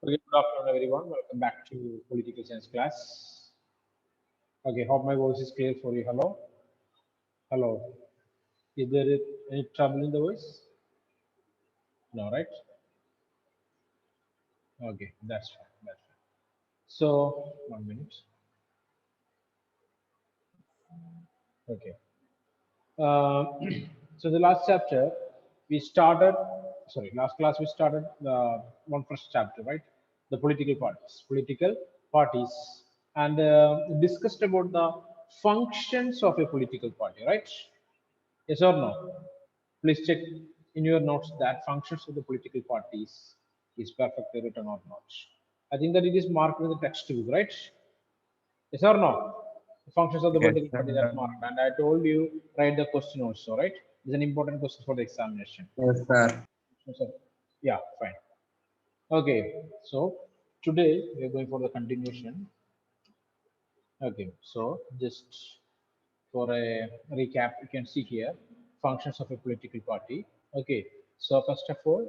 Okay, good afternoon, everyone. Welcome back to political science class. Okay, hope my voice is clear for you. Hello, hello. Is there any trouble in the voice? No, right? Okay, that's fine. That's fine. So, 1 minute. Okay. Uh, so the last chapter we started. Sorry, last class we started the one first chapter, right? The political parties, and discussed about the functions of a political party, right? Yes or no? Please check in your notes that functions of the political parties is perfectly written or not. I think that it is marked in the textbook, right? Yes or no? The functions of the Yes, political parties are sir. marked, and I told you write the question also, right? It's an important question for the examination. Yes, sir. So, yeah, fine. Okay, so today we are going for the continuation. Okay, so just for a recap, you can see here functions of a political party. Okay, so first of all,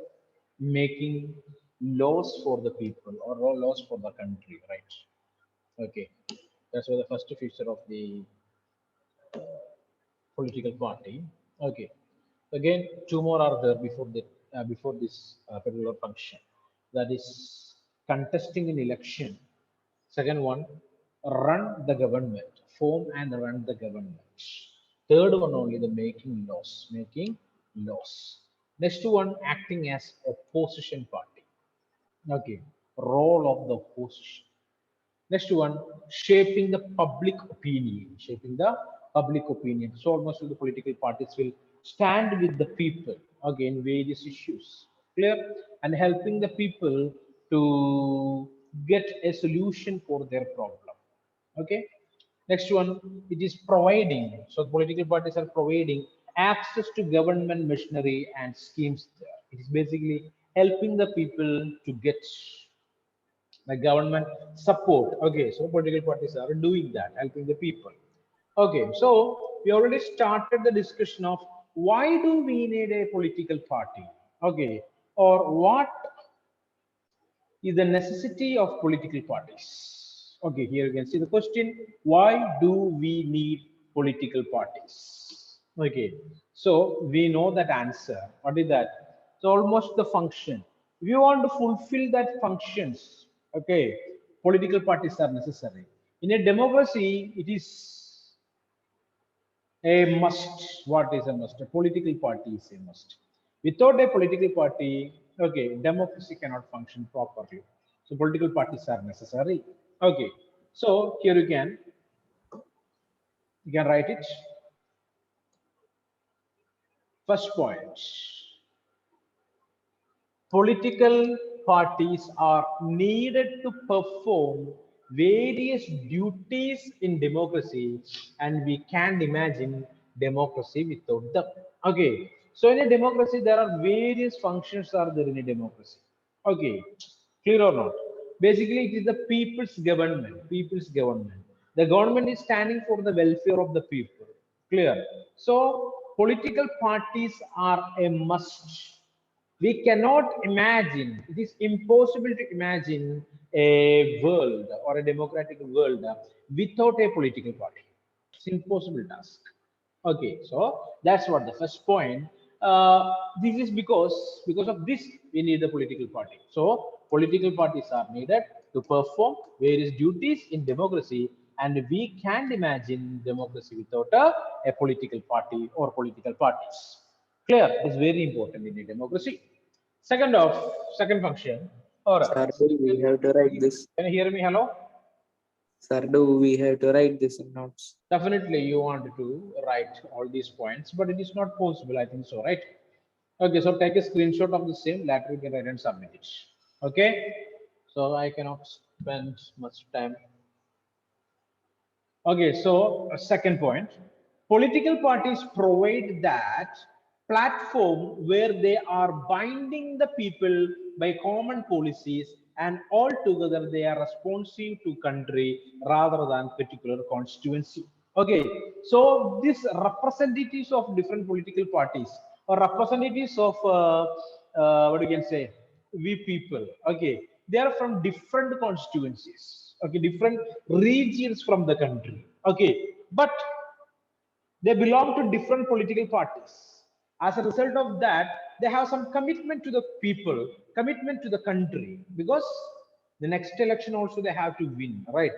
making laws for the people or laws for the country, right? Okay, that's the first feature of the political party. Okay, again, two more are there before this particular function. That is contesting an election. Second one, run the government, form and run the government. Third one only the making laws. Next one, acting as opposition party. Okay, role of the opposition. Next one, shaping the public opinion. Shaping the public opinion. So almost all the political parties will stand with the people again various issues. Clear? And helping the people to get a solution for their problem. Okay. Next one, it is providing. So political parties are providing access to government machinery and schemes there. It is basically helping the people to get the government support. Okay, so political parties are doing that, helping the people. Okay, so we already started the discussion of why do we need a political party. Okay, or what is the necessity of political parties. Okay, here you can see the question, why do we need political parties? Okay, so we know that answer. What is that? So almost the function. If you want to fulfill that functions, okay, political parties are necessary. In a democracy, it is a must. What is a must? A political party is a must. Without a political party, okay, democracy cannot function properly. So political parties are necessary. Okay. So here you can write it. First point. Political parties are needed to perform various duties in democracy, and we can't imagine democracy without them. Okay, so in a democracy, there are various functions are there in a democracy. Okay, clear or not? Basically, it is the people's government. People's government. The government is standing for the welfare of the people. Clear. So, political parties are a must. We cannot imagine, it is impossible to imagine a world or a democratic world without a political party. It's impossible task. Okay, so that's what the first point. This is because of this we need the political party. So political parties are needed to perform various duties in democracy, and we can't imagine democracy without a political party or political parties. Clear? It is very important in a democracy. Second function, or Sir, do we have to write this? can you hear me? Hello? Sir, do we have to write this in notes? Definitely, you want to write all these points, but it is not possible. I think so, right? Okay, so take a screenshot of the same. Later, you can write and submit it. Okay, so I cannot spend much time. Okay, so second point, political parties provide that platform where they are binding the people by common policies, and altogether they are responsive to country rather than particular constituency. Okay, so these representatives of different political parties or representatives of what you can say, we people. Okay, they are from different constituencies, okay, different regions from the country, okay, but they belong to different political parties. As a result of that, they have some commitment to the people, commitment to the country, because the next election also they have to win, right?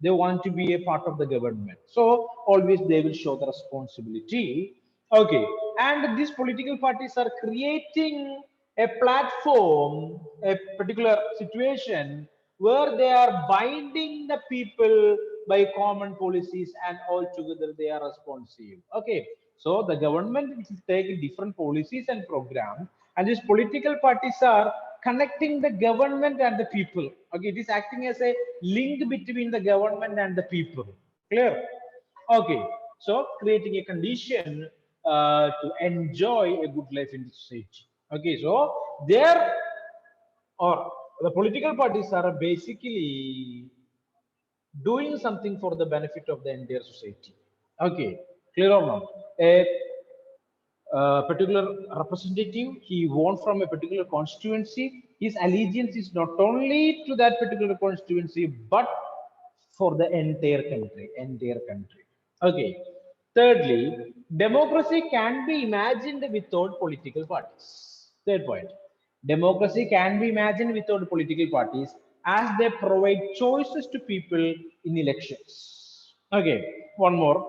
They want to be a part of the government. So always they will show the responsibility. Okay. And these political parties are creating a platform, a particular situation where they are binding the people by common policies, and all together they are responsive. Okay, so the government will take different policies and programs, and these political parties are connecting the government and the people. Okay, it is acting as a link between the government and the people. Clear? Okay, so creating a condition to enjoy a good life in the society. Okay, so there, or the political parties are basically doing something for the benefit of the entire society. Okay, clear or not? A particular representative, he won from a particular constituency. His allegiance is not only to that particular constituency, but for the entire country, entire country. Okay. Thirdly, democracy can be imagined without political parties. Third point, democracy can be imagined without political parties as they provide choices to people in elections. Okay, one more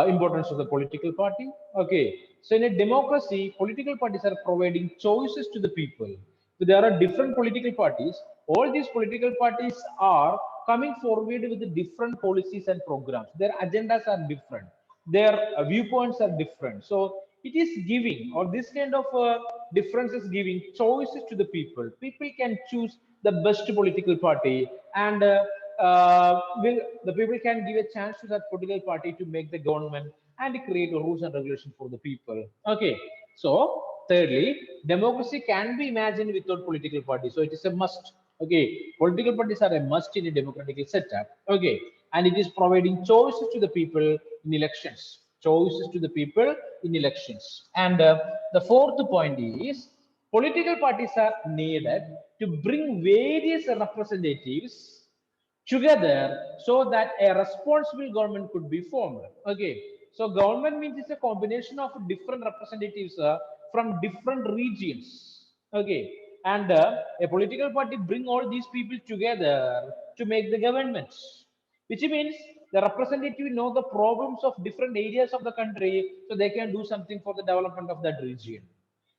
importance of the political party. Okay, so in a democracy, political parties are providing choices to the people. So there are different political parties. All these political parties are coming forward with the different policies and programs. Their agendas are different. Their viewpoints are different. So it is giving, or this kind of difference is giving choices to the people. People can choose the best political party, and will the people can give a chance to that political party to make the government and create rules and regulations for the people. Okay, so thirdly, democracy can be imagined without political parties, so it is a must. Okay, political parties are a must in a democratic setup. Okay, and it is providing choices to the people in elections, choices to the people in elections. And the fourth point is political parties are needed to bring various representatives together so that a responsible government could be formed. Okay, so government means it's a combination of different representatives from different regions. Okay, and a political party bring all these people together to make the government, which means the representative know the problems of different areas of the country, so they can do something for the development of that region.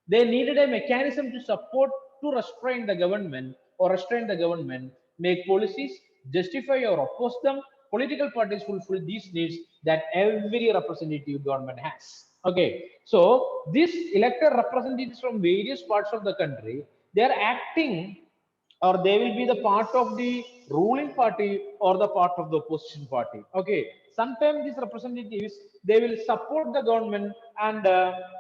They needed a mechanism to support, to restrain the government, make policies, justify or oppose them. Political parties fulfill these needs that every representative government has. Okay, so these elected representatives from various parts of the country, they are acting, or they will be the part of the ruling party or the part of the opposition party. Okay, sometimes these representatives, they will support the government, and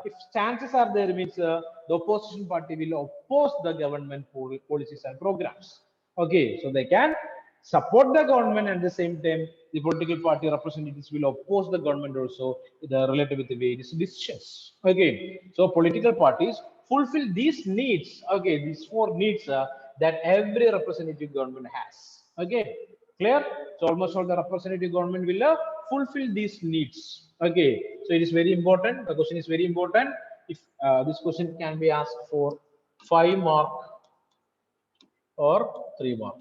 if chances are there, means the opposition party will oppose the government policies and programs. Okay, so they can support the government, and at the same time the political party representatives will oppose the government also, the related with the various decisions. Okay, so political parties fulfill these needs. Okay, these four needs that every representative government has. Okay, clear? So almost all the representative government will fulfill these needs. Okay, so it is very important, the question is very important. If this question can be asked for 5 mark or 3 mark.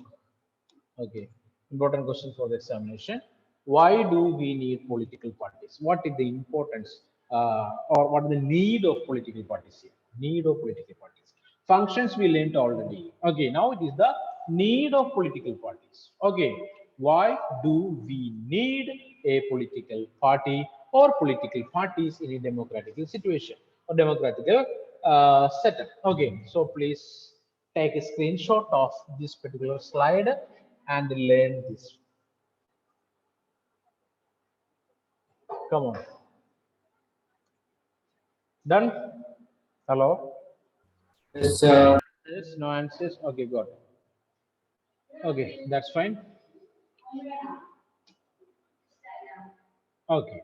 Okay, important question for the examination. Why do we need political parties? What is the importance or what is the need of political parties here? Need of political parties. Functions we learned already. Okay, now it is the need of political parties. Okay, why do we need a political party or political parties in a democratic situation or democratic setup? Okay, so please take a screenshot of this particular slide and learn this. Come on. Done? Hello? Yes, Yes, no answers? Okay, got it. Okay, that's fine. Okay.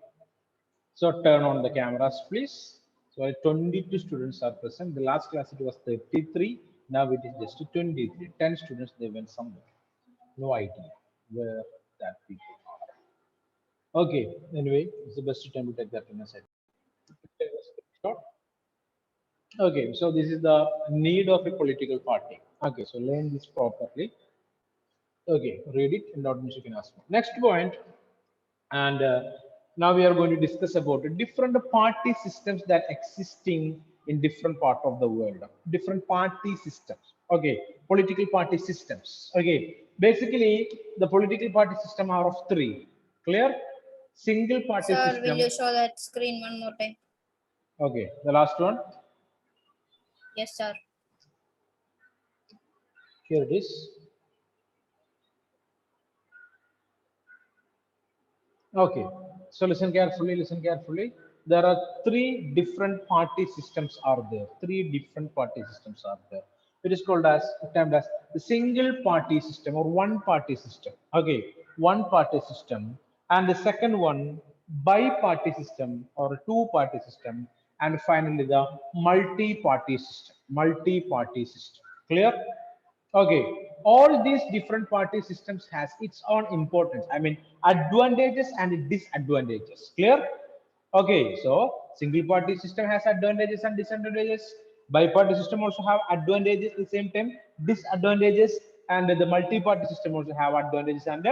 So turn on the cameras, please. So 22 students are present. The last class it was 33. Now it is just 23. 10 students, they went somewhere. No idea where that people are. Okay, anyway, it's the best time to take that in a second. Take a screenshot. Okay, so this is the need of a political party. Okay, so learn this properly. Okay, read it and not you can ask me. Next point, and now we are going to discuss about different party systems that existing in different part of the world. Different party systems. Okay, political party systems. Okay, basically the political party system are of three. Clear? Single party Sir, will system. you show that screen one more time? Okay, the last one. Yes, sir. Here it is. Okay, so listen carefully, listen carefully. There are three different party systems are there. Three different party systems are there. It is called as, termed as the single party system or one party system. Okay, one party system. And the second one, bi-party system or two party system. And finally, the multi-party system. Multi-party system. Clear? Okay, all these different party systems has its own importance. I mean, advantages and disadvantages. Clear? Okay, so single party system has advantages and disadvantages. Bi-party system also have advantages at the same time, disadvantages, and the multi-party system also have advantages and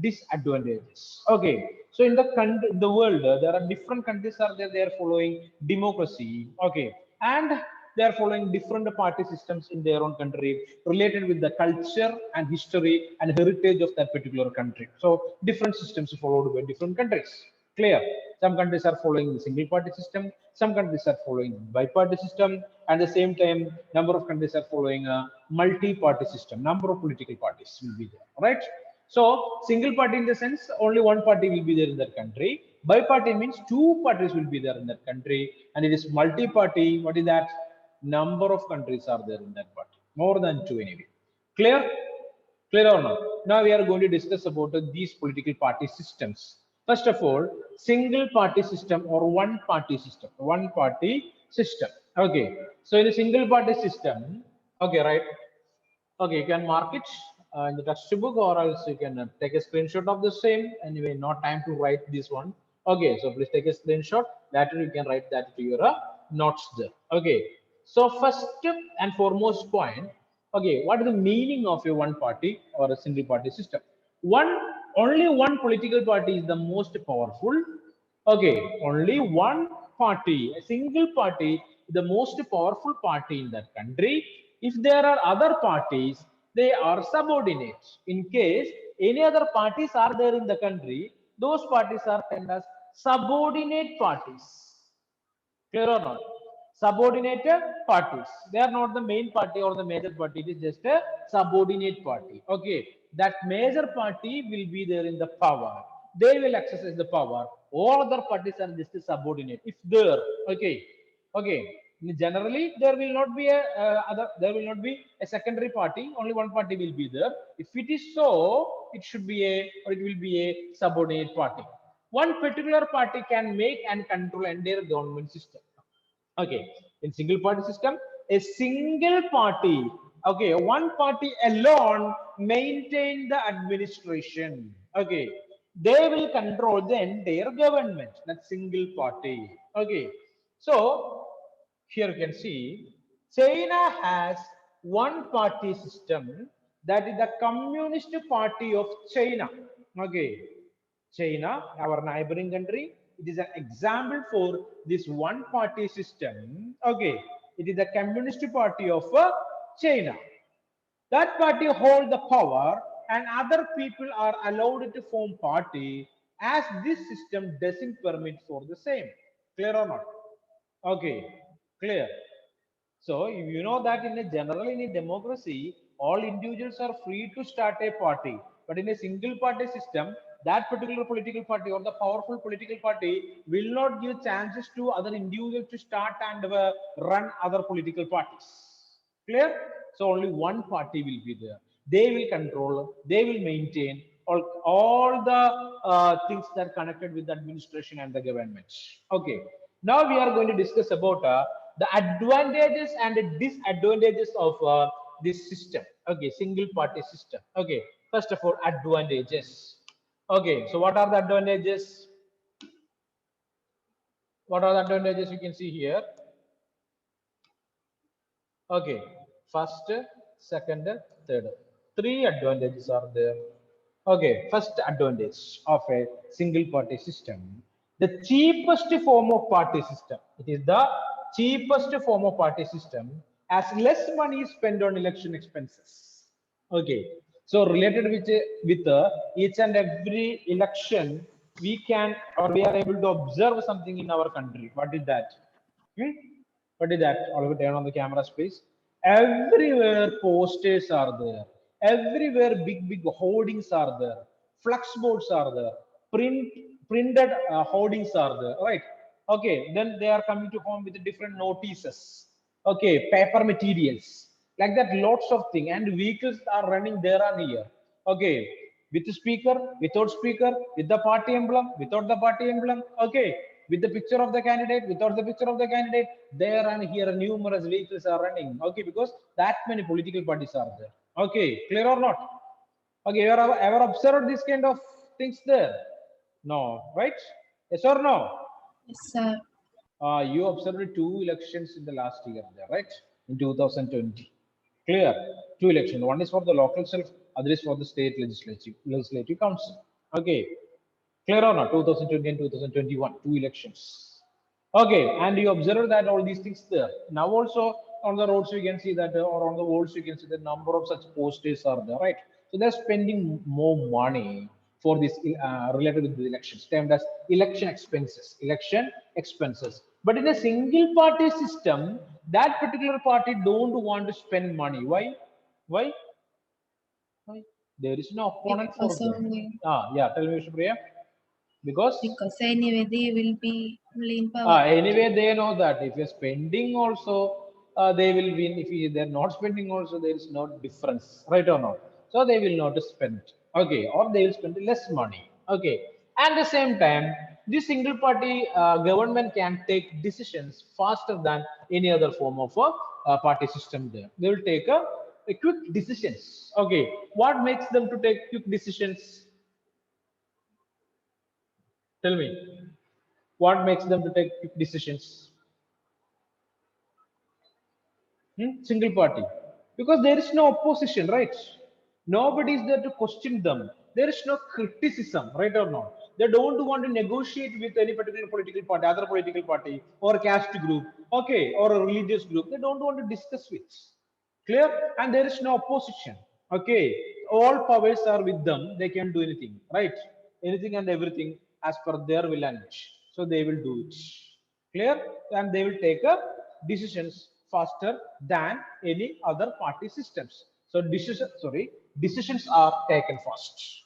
disadvantages. Okay, so in the country, the world, there are different countries are there. They are following democracy. Okay, and they are following different party systems in their own country related with the culture and history and heritage of that particular country. So different systems followed by different countries. Clear? Some countries are following the single party system, some countries are following bi-party system, and at the same time number of countries are following a multi-party system. Number of political parties will be there, right? So single party in the sense only one party will be there in that country. Bi-party means two parties will be there in that country, and it is multi-party. What is that? Number of countries are there in that party, more than two anyway. Clear? Clear or not? Now we are going to discuss about these political party systems. First of all, single party system or one party system. One party system. Okay. So in a single party system, okay, right? Okay, you can mark it in the textbook, or else you can take a screenshot of the same. Anyway, not time to write this one. Okay, so please take a screenshot. Later you can write that to your notes there. Okay, so first and foremost point. Okay, what is the meaning of a one party or a single party system? Only one political party is the most powerful. Okay, only one party, a single party, the most powerful party in that country. If there are other parties, they are subordinates. In case any other parties are there in the country, those parties are termed as subordinate parties. Clear or not? Subordinate parties. They are not the main party or the major party. It is just a subordinate party. Okay. That major party will be there in the power. They will exercise the power. All other parties are just a subordinate. If there, okay, okay. Generally, there will not be a there will not be a secondary party. Only one party will be there. If it is so, it should be a or it will be a subordinate party. One particular party can make and control entire government system. Okay, in single party system, a single party, okay, one party alone maintain the administration. Okay, they will control the entire government. That single party. Okay, so here you can see China has one party system, that is the Communist Party of China. Okay, China, our neighboring country, it is an example for this one party system. Okay, it is the Communist Party of China. That party hold the power and other people are allowed to form party as this system doesn't permit for the same. Clear or not? Okay, clear. So you know that in a general in a democracy, all individuals are free to start a party. But in a single party system, that particular political party or the powerful political party will not give chances to other individuals to start and run other political parties. Clear? So only one party will be there. They will control, they will maintain all the things that are connected with the administration and the government. Okay. Now we are going to discuss about the advantages and the disadvantages of this system. Okay, single party system. Okay, first of all, advantages. Okay, so what are the advantages? What are the advantages you can see here? Okay, first, second, third. Three advantages are there. Okay, first advantage of a single party system. The cheapest form of party system. It is the cheapest form of party system as less money is spent on election expenses. Okay, so related with each and every election, we can or we are able to observe something in our country. What is that? Hmm? What is that? All over turn on the camera space. Everywhere posters are there. Everywhere big hoardings are there. Flux boards are there. Printed hoardings are there. Right. Okay. Then they are coming to home with different notices. Okay. Paper materials. Like that, lots of things. And vehicles are running there and here. Okay. With speaker, without speaker, with the party emblem, without the party emblem. Okay, with the picture of the candidate, without the picture of the candidate, there and here numerous vehicles are running. Okay, because that many political parties are there. Okay, clear or not? Okay, you have ever observed this kind of things there? No, right? Yes or no? Yes, sir. You observed two elections in the last year there, right? In 2020. Clear. Two elections. One is for the local self, other is for the state legislative council. Okay. Clear or not? 2020 and 2021, two elections. Okay, and you observe that all these things there. Now also on the roads you can see that, or on the walls you can see the number of such posters are there, right? So they're spending more money for this related with the elections, termed as election expenses. Election expenses. But in a single party system, that particular party don't want to spend money. Why? Why? Why? There is no opponent for Because them. only Yeah. Tell me, Shpriya. Because anyway they will be only in power. anyway, they know that if you're spending also, they will win. If they're not spending also, there is no difference, right or not? So they will not spend, okay, or they will spend less money, okay. At the same time, this single party government can take decisions faster than any other form of a party system there. They will take a quick decisions, okay. What makes them to take quick decisions? Tell me. What makes them to take quick decisions? Single party, because there is no opposition, right? Nobody is there to question them. There is no criticism, right or not? They don't want to negotiate with any particular political party, other political party, or caste group, okay, or a religious group. They don't want to discuss with. Clear? And there is no opposition. Okay, all powers are with them. They can do anything, right? Anything and everything as per their will and wish. So they will do it. Clear? And they will take a decisions faster than any other party systems. So decisions are taken fast.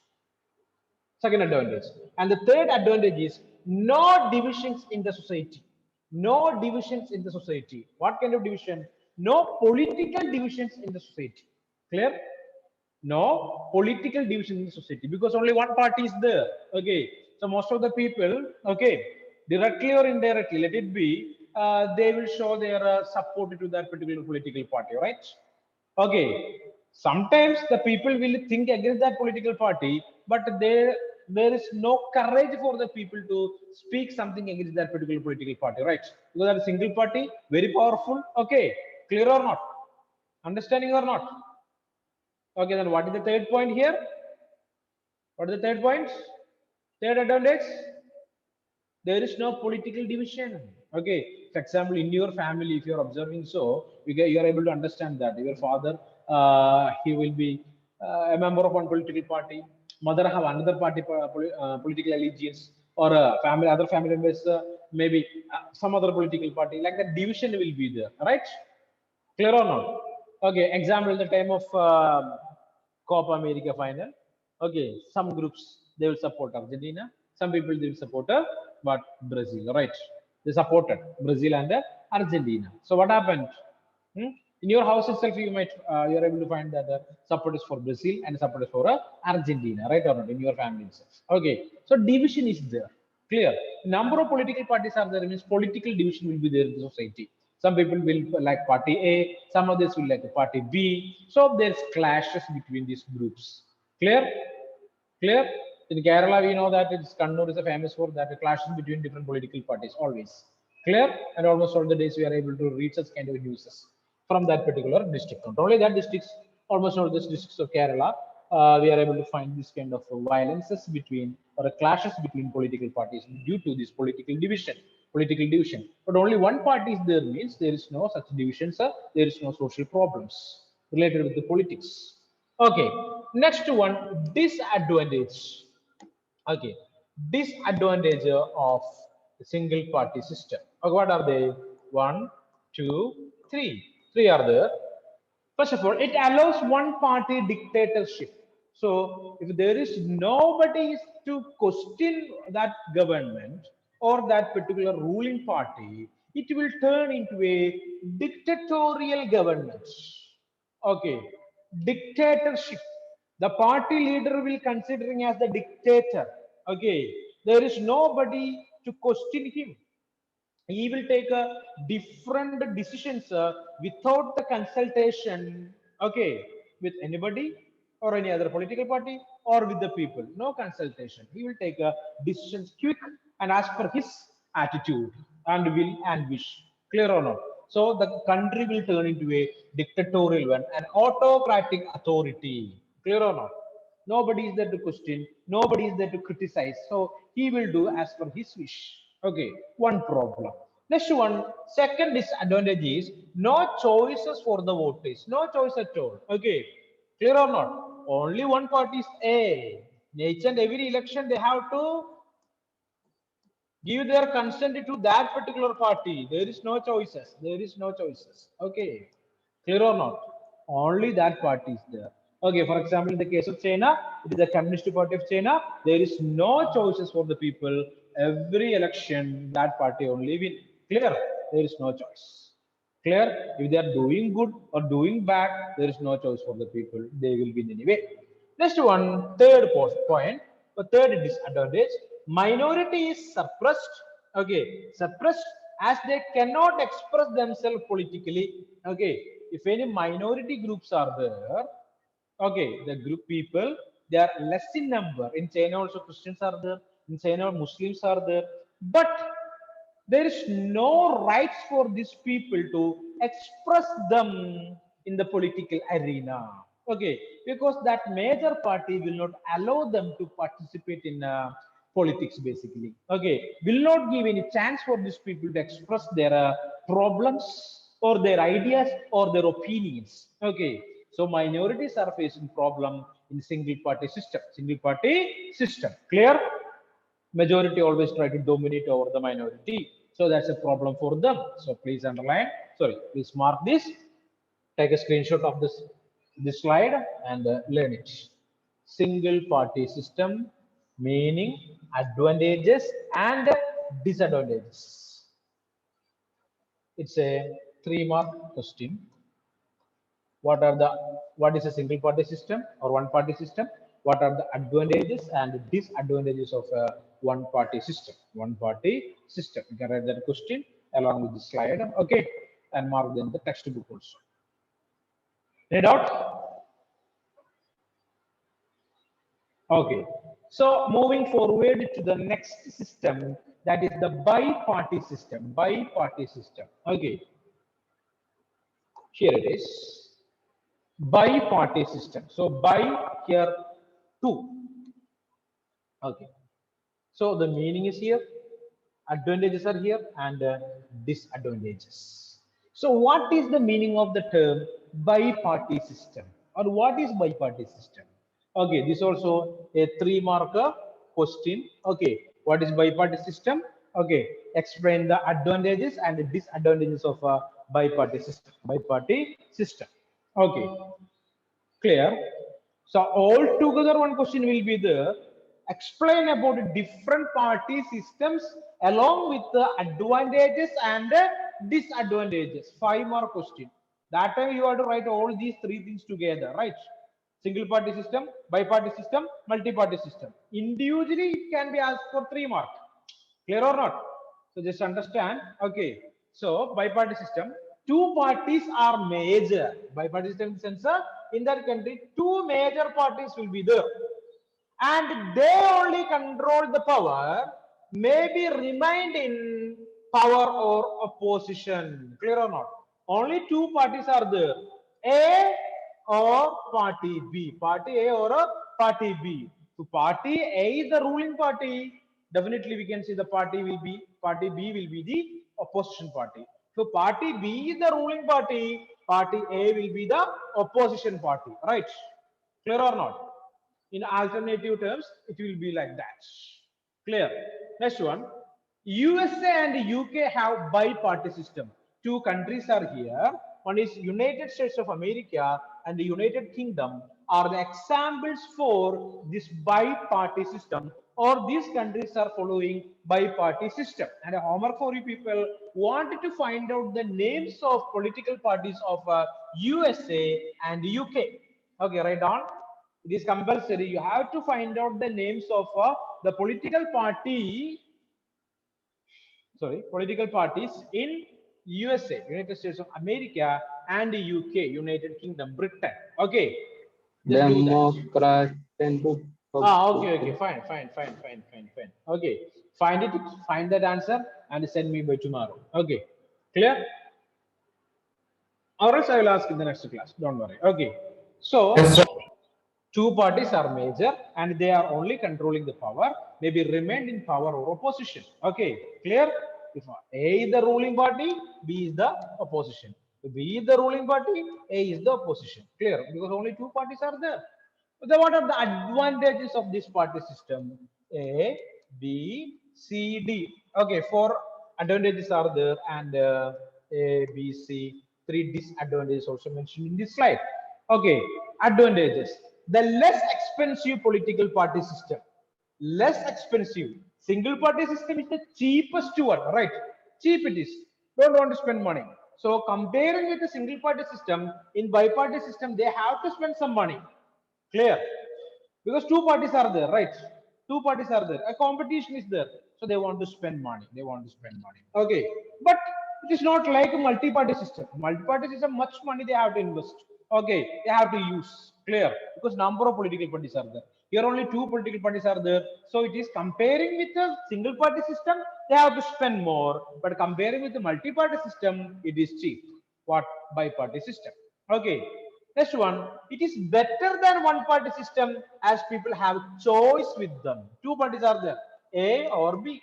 Second advantage. And the third advantage is no divisions in the society. No divisions in the society. What kind of division? No political divisions in the society. Clear? No political division in the society, because only one party is there. Okay, so most of the people, okay, directly or indirectly, let it be, they will show their support to that particular political party, right? Okay, sometimes the people will think against that political party, but there is no courage for the people to speak something against that particular political party, right? Because that single party, very powerful. Okay, clear or not? Understanding or not? Okay, then what is the third point here? What is the third point? Third advantage? There is no political division. Okay, for example, in your family, if you're observing so, you are able to understand that your father, he will be a member of one political party, mother have another party political allegiance, or family, other family members, maybe some other political party. Like that division will be there, right? Clear or not? Okay, example, the time of Copa America final. Okay, some groups they will support Argentina. Some people they will support but Brazil, right? They supported Brazil and Argentina. So what happened? In your house itself, you might you are able to find that support is for Brazil and support is for Argentina, right or not? In your family itself. Okay, so division is there. Clear. Number of political parties are there means political division will be there in the society. Some people will like party A, some others will like party B. So there's clashes between these groups. Clear? Clear? In Kerala, we know that it's Kannur is a famous for that clashes between different political parties always. Clear? And almost all the days we are able to reach such kind of news from that particular district. Not only that districts, almost all the districts of Kerala, we are able to find this kind of violences between or clashes between political parties due to this political division. But only one party is there means there is no such divisions, there is no social problems related with the politics. Okay, next one, disadvantage. Okay, disadvantage of the single party system. Okay, what are they? One, two, three. Three are there. First of all, it allows one party dictatorship. So if there is nobody to question that government or that particular ruling party, it will turn into a dictatorial government. Okay, dictatorship. The party leader will considering as the dictator. Okay, there is nobody to question him. He will take different decisions without the consultation, okay, with anybody or any other political party or with the people. No consultation. He will take decisions quick and as per his attitude and will and wish. Clear or not? So the country will turn into a dictatorial one, an autocratic authority. Clear or not? Nobody is there to question, nobody is there to criticize. So he will do as per his wish. Okay, one problem. Next one, second disadvantage is no choices for the voters. No choice at all. Okay, clear or not? Only one party is A. In each and every election, they have to give their consent to that particular party. There is no choices. There is no choices. Okay, clear or not? Only that party is there. Okay, for example, in the case of China, it is the Communist Party of China. There is no choices for the people. Every election, that party only win. Clear? There is no choice. Clear? If they are doing good or doing bad, there is no choice for the people. They will win anyway. Next one, third point, the third disadvantage, minority is suppressed. Okay, suppressed as they cannot express themselves politically. Okay, if any minority groups are there, okay, the group people, they are less in number. In China also Christians are there, in China Muslims are there, but there is no rights for these people to express them in the political arena. Okay, because that major party will not allow them to participate in politics basically. Okay, will not give any chance for these people to express their problems or their ideas or their opinions. Okay, so minorities are facing problem in single party system. Single party system. Clear? Majority always try to dominate over the minority. So that's a problem for them. So please underline, sorry, please mark this, take a screenshot of this slide and learn it. Single party system, meaning, advantages and disadvantages. It's a 3-mark question. What is a single party system or one party system? What are the advantages and disadvantages of a one party system? One party system. You can write that question along with the slide, okay, and mark them the textbook also. Any doubt? Okay. So moving forward to the next system, that is the bi-party system. Bi-party system. Okay. Here it is. Bi-party system. So bi here 2. Okay. So the meaning is here, advantages are here, and disadvantages. So what is the meaning of the term bi-party system, or what is bi-party system? Okay, this also a 3-marker question. Okay, what is bi-party system? Okay, explain the advantages and the disadvantages of a bi-party system. Bi-party system. Okay, clear? So all together one question will be there. Explain about different party systems along with the advantages and disadvantages. 5-mark question. That time you have to write all these 3 things together, right? Single party system, bi-party system, multi-party system. Individually it can be asked for 3 marks. Clear or not? So just understand. Okay. So biparty system, two parties are major. Biparty system in the sense in that country, two major parties will be there, and they only control the power, maybe remained in power or opposition. Clear or not? Only two parties are there, A or party B. Party A or a party B. So party A is the ruling party. Definitely we can see the party B will be the opposition party. So party B is the ruling party, party A will be the opposition party, right? Clear or not? In alternative terms, it will be like that. Clear? Next one. USA and UK have bi-party system. Two countries are here. One is United States of America and the United Kingdom are the examples for this bi-party system, or these countries are following bi-party system. And a homework for you people wanted to find out the names of political parties of USA and UK. Okay, write down. It is compulsory. You have to find out the names of the political parties in USA, United States of America, and the UK, United Kingdom, Britain. Okay. Just do that. Democrat and Okay, fine. Okay, find that answer and send me by tomorrow. Okay, clear? Or else I will ask in the next class. Don't worry. Okay, so two parties are major and they are only controlling the power, maybe remained in power or opposition. Okay, clear? If A is the ruling party, B is the opposition. If B is the ruling party, A is the opposition. Clear? Because only two parties are there. So what are the advantages of this party system? A, B, C, D. Okay, four advantages are there, and A, B, C, three disadvantages also mentioned in this slide. Okay, advantages. The less expensive political party system. Less expensive. Single party system is the cheapest one, right? Cheap it is. Don't want to spend money. So comparing with the single party system, in bi-party system, they have to spend some money. Clear? Because two parties are there, right? Two parties are there. A competition is there. So they want to spend money. Okay. But it is not like a multi-party system. Multi-party system, much money they have to invest. Okay. They have to use. Clear? Because number of political parties are there. Here only two political parties are there. So it is comparing with a single party system, they have to spend more. But comparing with the multi-party system, it is cheap. What? Bi-party system. Okay. Next one, it is better than one party system as people have choice with them. Two parties are there, A or B.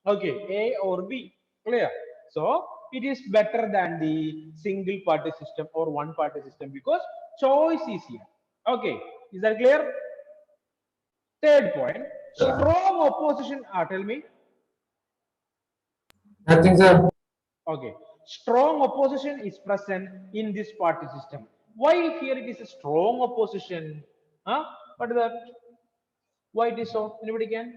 Okay, A or B. Clear? So it is better than the single party system or one party system because choice is here. Okay, is that clear? Third point, strong opposition. Tell me. Nothing, sir. Okay, strong opposition is present in this party system. Why here it is a strong opposition? Huh? What is that? Why it is so? Anybody can?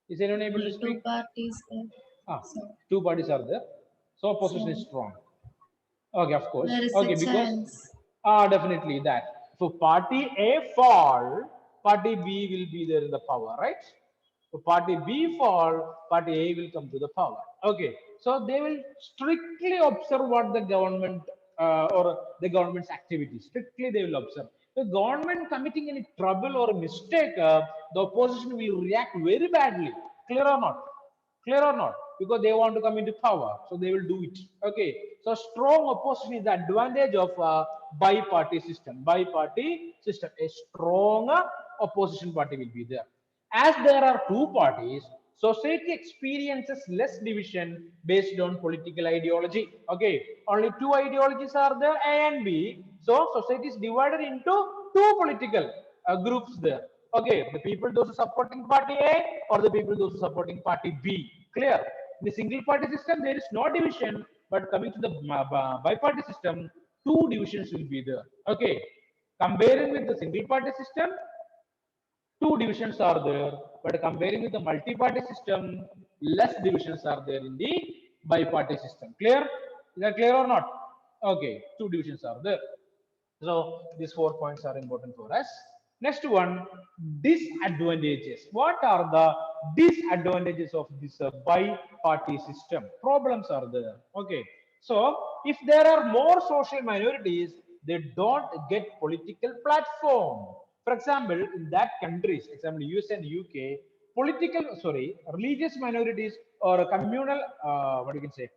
Is anyone able to Two speak? parties. So Two parties are there. So opposition is strong. Okay, of course. there is Okay, a because chance. definitely that. So party A fall, party B will be there in the power, right? So party B fall, party A will come to the power. Okay, so they will strictly observe what the government or the government's activities. Strictly they will observe. The government committing any trouble or mistake, the opposition will react very badly. Clear or not? Clear or not? Because they want to come into power, so they will do it. Okay, so strong opposition is the advantage of bi-party system. Bi-party system, a strong opposition party will be there. As there are two parties, society experiences less division based on political ideology. Okay, only two ideologies are there, A and B. So society is divided into two political groups there. Okay, the people those supporting party A or the people those supporting party B. Clear? In the single party system, there is no division, but coming to the bi-party system, two divisions will be there. Okay, comparing with the single party system, two divisions are there, but comparing with the multi-party system, less divisions are there in the bi-party system. Clear? Is that clear or not? Okay, two divisions are there. So these 4 points are important for us. Next one, disadvantages. What are the disadvantages of this bi-party system. Problems are there. Okay. So if there are more social minorities, they don't get political platform. For example, in that countries, example US and UK, religious minorities or communal, what you can say,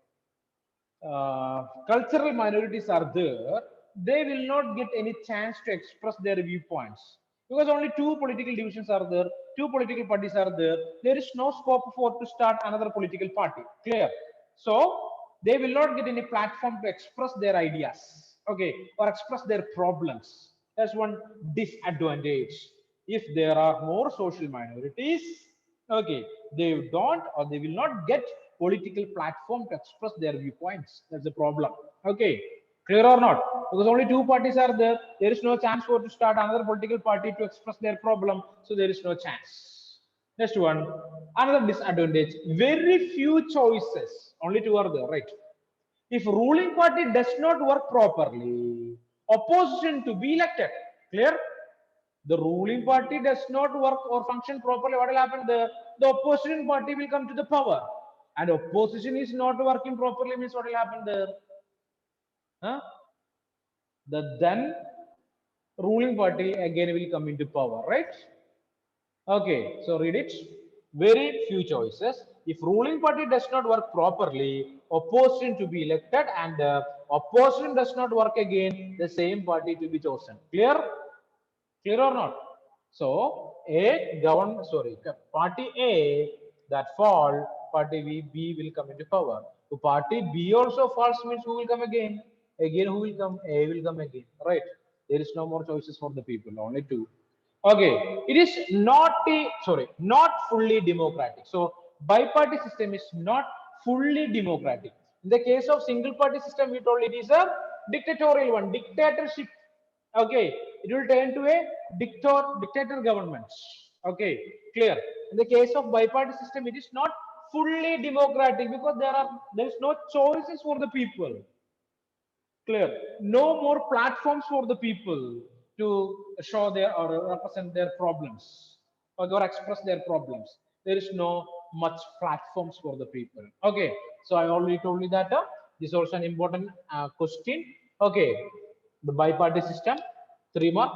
cultural minorities are there, they will not get any chance to express their viewpoints because only two political divisions are there, two political parties are there. There is no scope for to start another political party. Clear? So they will not get any platform to express their ideas, okay, or express their problems. That's one disadvantage. If there are more social minorities, okay, they don't or they will not get political platform to express their viewpoints. That's the problem. Okay, clear or not? Because only two parties are there, there is no chance for to start another political party to express their problem, so there is no chance. Next one, another disadvantage, very few choices, only two are there, right? If ruling party does not work properly, opposition to be elected. Clear? The ruling party does not work or function properly, what will happen? The opposition party will come to the power. And opposition is not working properly means what will happen there? Huh? The then ruling party again will come into power, right? Okay, so read it. Very few choices. If ruling party does not work properly, opposition to be elected, and opposition does not work again, the same party to be chosen. Clear? Clear or not? So party A that fall, party B will come into power. So party B also falls means who will come again? Again who will come? A will come again, right? There is no more choices for the people, only two. Okay, it is not fully democratic. So bi-party system is not fully democratic. In the case of single party system, we told it is a dictatorial one, dictatorship. Okay, it will turn to a dictator government. Okay, clear. In the case of bi-party system, it is not fully democratic because there is no choices for the people. Clear. No more platforms for the people to show their or represent their problems or express their problems. There is no much platforms for the people. Okay, so I already told you that this is also an important question. Okay, the bi-party system, 3 mark.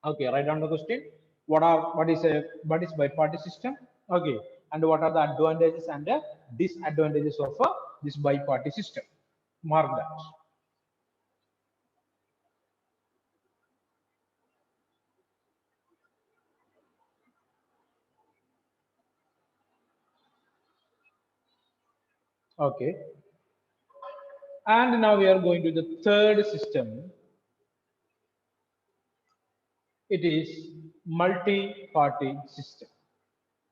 Okay, write down the question. What is bi-party system? Okay, and what are the advantages and the disadvantages of this bi-party system? Mark that. Okay. And now we are going to the third system. It is multi-party system.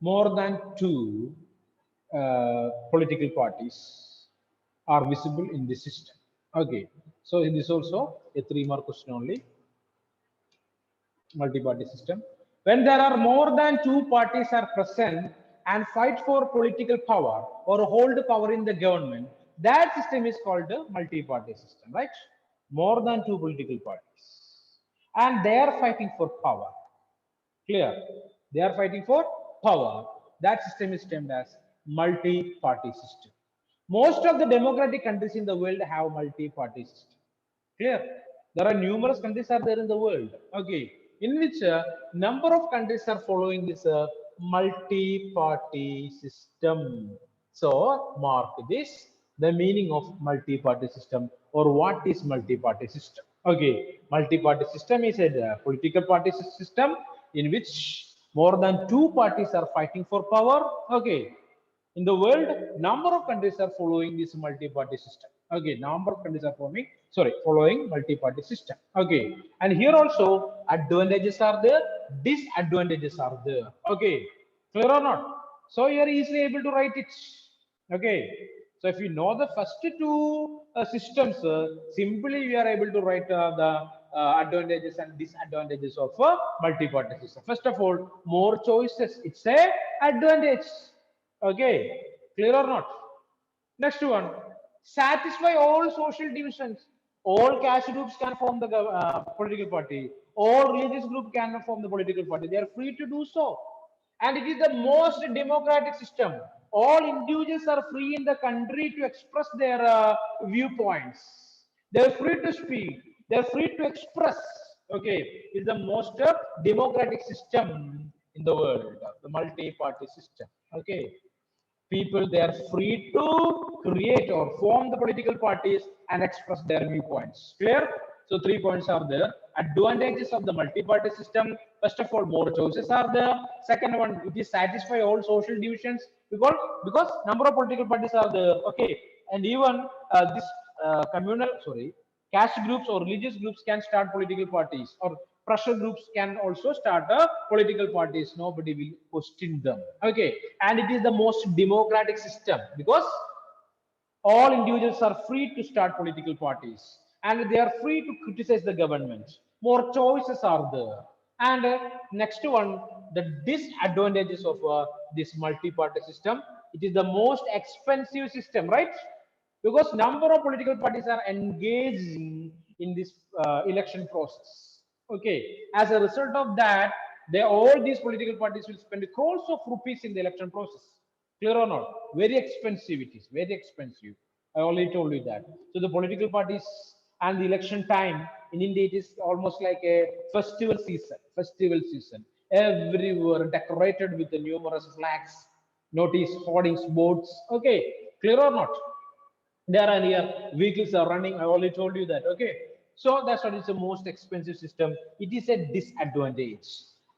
More than two political parties are visible in this system. Okay. So in this also a 3-mark question only. Multi-party system. When there are more than two parties are present and fight for political power or hold power in the government, that system is called the multi-party system, right? More than two political parties. And they are fighting for power. Clear? They are fighting for power. That system is termed as multi-party system. Most of the democratic countries in the world have multi-party system. Clear? There are numerous countries are there in the world. Okay, in which number of countries are following this multi-party system. So mark this, the meaning of multi-party system or what is multi-party system. Okay, multi-party system is a political party system in which more than two parties are fighting for power. Okay, in the world, number of countries are following this multi-party system. Okay, number of countries are following multi-party system. Okay, and here also advantages are there, disadvantages are there. Okay, clear or not? So you are easily able to write it. Okay, so if you know the first two systems, simply we are able to write the advantages and disadvantages of a multi-party system. First of all, more choices, it's a advantage. Okay, clear or not? Next one, satisfy all social divisions. All caste groups can form the political party. All religious group can form the political party. They are free to do so. and it is the most democratic system. All individuals are free in the country to express their viewpoints. They're free to speak. They're free to express. Okay, it's the most democratic system in the world, the multi-party system. Okay, people they are free to create or form the political parties and express their viewpoints. Clear? So 3 points are there. Advantages of the multi-party system: first of all, more choices are there. Second one, it is satisfy all social divisions because number of political parties are there. Okay, and even this communal, sorry, caste groups or religious groups can start political parties, or pressure groups can also start political parties. Nobody will question them. Okay, and it is the most democratic system because all individuals are free to start political parties and they are free to criticize the government. More choices are there. And next one, the disadvantages of this multi-party system: it is the most expensive system, right? Because number of political parties are engaging in this election process. Okay, as a result of that, they all these political parties will spend crores of rupees in the election process. Clear or not? Very expensive it is, very expensive. I already told you that. So the political parties and the election time in India, it is almost like a festival season. Festival season. Everywhere decorated with the numerous flags, notice, hoardings, boards. Okay, clear or not? There are here vehicles are running. I already told you that. Okay, so that's what is the most expensive system. It is a disadvantage.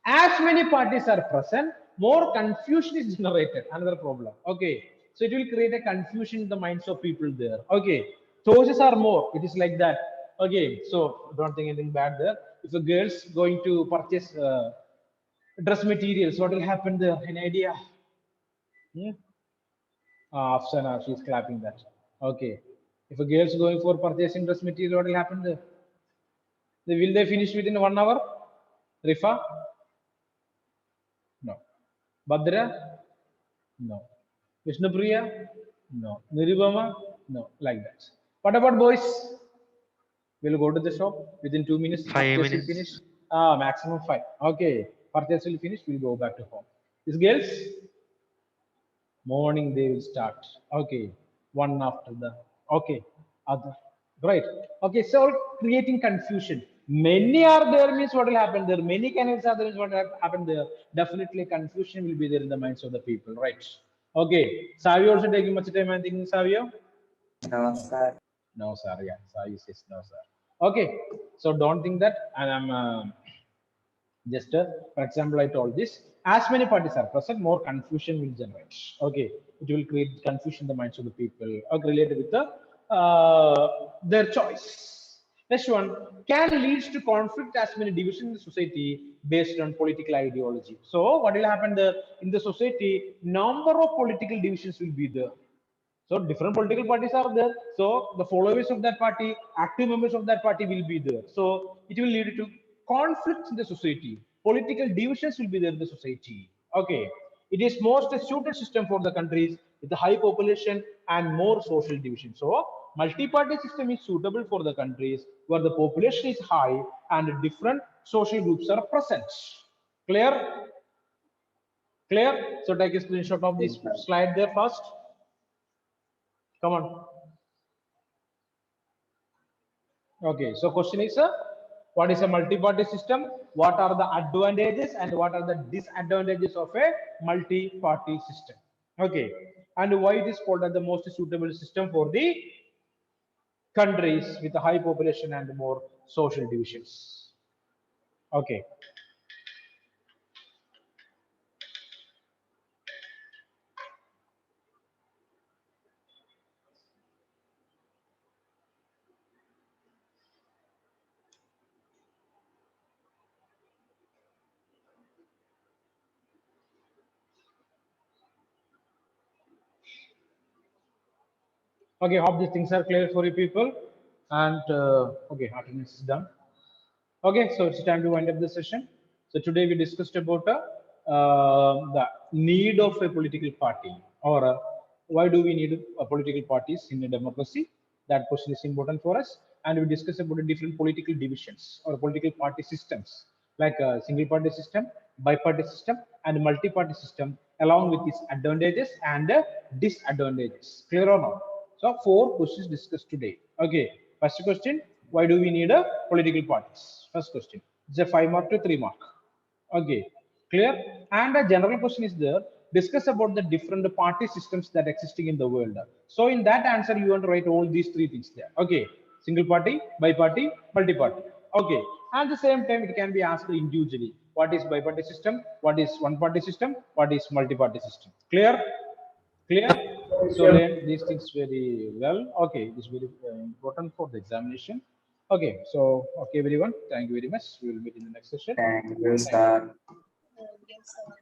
As many parties are present, more confusion is generated. Another problem. Okay, so it will create a confusion in the minds of people there. Okay, choices are more. It is like that. Okay, so don't think anything bad there. If a girl's going to purchase dress materials, what will happen there? An idea? Hmm? Afsana, she's clapping that. Okay. If a girl is going for purchasing dress material, what will happen there? Will they finish within 1 hour? Rifa? No. Badra? No. Vishnupriya? No. Nirubama? No. Like that. What about boys? We'll go to the shop within 2 minutes. Five Purchase will minutes. finish. Maximum 5. Okay. Purchase will finish. We'll go back to home. These girls, morning they will start. Okay, one after the okay, other, right? Okay, so creating confusion. Many are there means what will happen there. Many candidates are there means what will happen there. Definitely confusion will be there in the minds of the people, right? Okay, Savio also taking much time. I think Savio. No, sir. No, sir. Yeah, Savio says no, sir. Okay, so don't think that, and I'm. Just for example, I told this: as many parties are present, more confusion will generate. Okay, it will create confusion in the minds of the people related with the their choice. Next one can lead to conflict as many divisions in the society based on political ideology. So what will happen there in the society? Number of political divisions will be there. So different political parties are there. So the followers of that party, active members of that party will be there. So it will lead to conflicts in the society. Political divisions will be there in the society. Okay. It is most a suited system for the countries with a high population and more social division. So multi-party system is suitable for the countries where the population is high and different social groups are present. Clear? Clear? So take a screenshot of this slide there first. Come on. Okay, so question is, what is a multi-party system? What are the advantages and what are the disadvantages of a multi-party system? Okay, and why it is called as the most suitable system for the countries with a high population and more social divisions. Okay. Okay, hope these things are clear for you people. And okay, attendance is done. Okay, so it's time to wind up the session. So today we discussed about the need of a political party, or why do we need political parties in a democracy? That question is important for us. And we discussed about the different political divisions or political party systems, like a single party system, bi-party system, and multi-party system along with its advantages and disadvantages. Clear or not? So 4 questions discussed today. Okay. First question, why do we need a political parties? First question. It's a 5 mark to 3 mark. Okay, clear. And a general question is there. Discuss about the different party systems that existing in the world. So in that answer, you want to write all these 3 things there. Okay, single party, bi-party, multi-party. Okay, and at the same time, it can be asked individually. What is bi-party system? What is one-party system? What is multi-party system? Clear? Clear? So learn these things very well. Okay, it is very important for the examination. Okay, so okay, everyone. Thank you very much. We will meet in the next session. Thank you, Thank you. sir. Yes, sir.